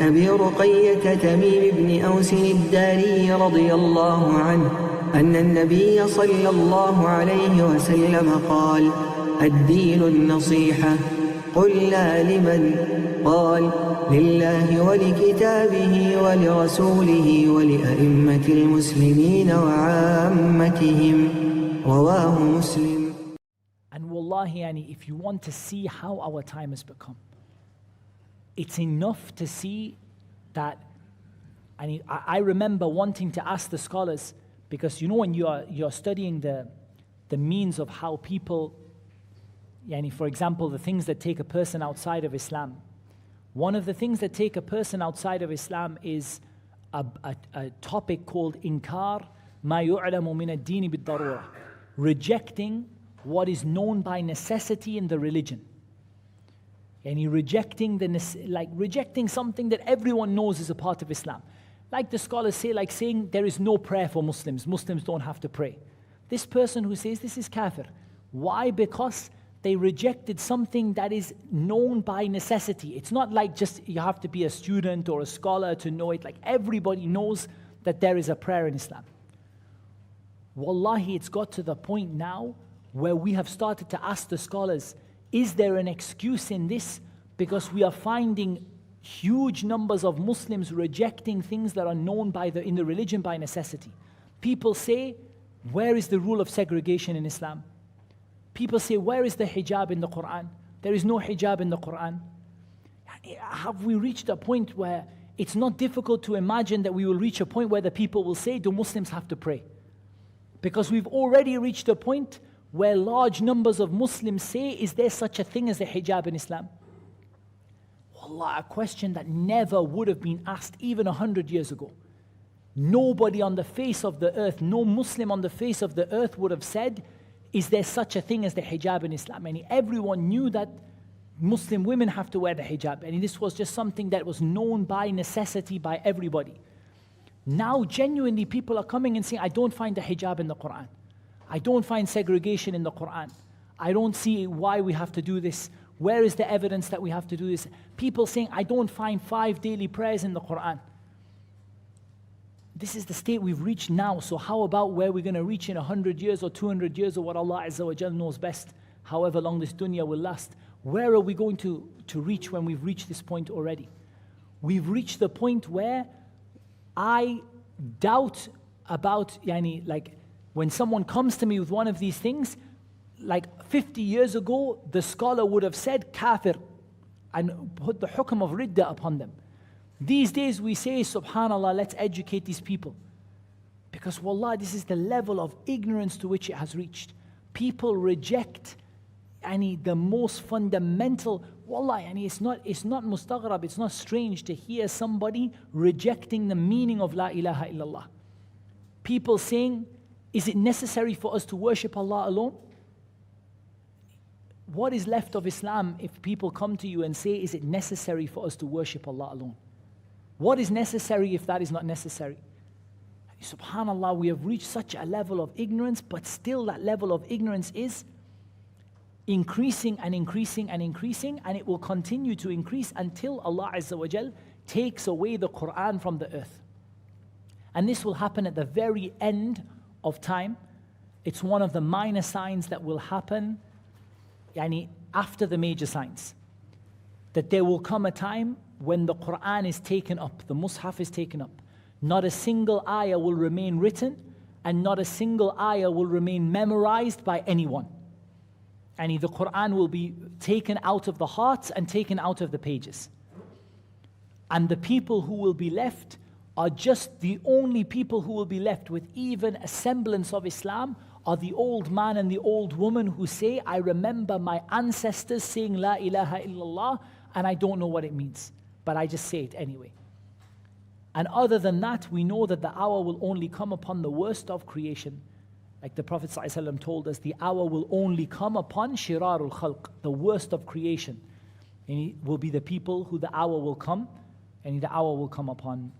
أبي رقية تميم بن أوس الداري رضي الله عنه أن النبي صلى الله عليه وسلم قال: الدين النصيحة. قلنا: لمن؟ قال: لله ولكتابه ولرسوله ولأئمة المسلمين وعامتهم. رواه مسلم. And wallahi, yani, if you want to see how our time has become, it's enough to see that. And I remember wanting to ask the scholars, because you know when you're studying the means of how people, yani, for example, the things that take a person outside of Islam. One of the things that take a person outside of Islam is a topic called inkar ma yu'lamu min ad-din bid-darura, rejecting what is known by necessity in the religion. And rejecting something that everyone knows is a part of Islam. Like the scholars say, like saying there is no prayer for Muslims. Muslims don't have to pray. This person who says this is kafir. Why? Because they rejected something that is known by necessity. It's not like just you have to be a student or a scholar to know it. Like everybody knows that there is a prayer in Islam. Wallahi, it's got to the point now where we have started to ask the scholars, is there an excuse in this? Because we are finding huge numbers of Muslims rejecting things that are known in the religion by necessity. People say, where is the rule of segregation in Islam? People say, where is the hijab in the Quran? There is no hijab in the Quran. Have we reached a point where it's not difficult to imagine that we will reach a point where the people will say, do Muslims have to pray? Because we've already reached a point where large numbers of Muslims say, is there such a thing as a hijab in Islam? Wallah, a question that never would have been asked even 100 years ago. Nobody on the face of the earth, no Muslim on the face of the earth would have said, is there such a thing as the hijab in Islam? And everyone knew that Muslim women have to wear the hijab. And this was just something that was known by necessity by everybody. Now genuinely people are coming and saying, I don't find the hijab in the Quran. I don't find segregation in the Quran. I don't see why we have to do this. Where is the evidence that we have to do this? People saying, I don't find 5 daily prayers in the Quran. This is the state we've reached now. So how about where we're going to reach in 100 years or 200 years, or what Allah Azza wa Jal knows best, however long this dunya will last? Where are we going to reach when we've reached this point already? We've reached the point where I doubt about, like when someone comes to me with one of these things, like 50 years ago, the scholar would have said kafir and put the hukm of ridda upon them. These days we say, subhanallah, let's educate these people. Because wallah, this is the level of ignorance to which it has reached. People reject the most fundamental, wallah, it's not mustaghrab, it's not strange to hear somebody rejecting the meaning of la ilaha illallah. People saying, is it necessary for us to worship Allah alone? What is left of Islam if people come to you and say, is it necessary for us to worship Allah alone? What is necessary if that is not necessary? SubhanAllah, we have reached such a level of ignorance, but still that level of ignorance is increasing and increasing and increasing, and it will continue to increase until Allah Azza wa Jal takes away the Quran from the earth. And this will happen at the very end of time. It's one of the minor signs that will happen after the major signs. That there will come a time when the Quran is taken up, the Mus'haf is taken up. Not a single ayah will remain written, and not a single ayah will remain memorized by anyone. And the Quran will be taken out of the hearts and taken out of the pages. And the people who will be left are just the only people who will be left with even a semblance of Islam are the old man and the old woman who say, I remember my ancestors saying La ilaha illallah, and I don't know what it means, but I just say it anyway. And other than that, we know that the hour will only come upon the worst of creation. Like the Prophet ﷺ told us, the hour will only come upon shirarul khalq, the worst of creation. And it will be the people who the hour will come, and the hour will come upon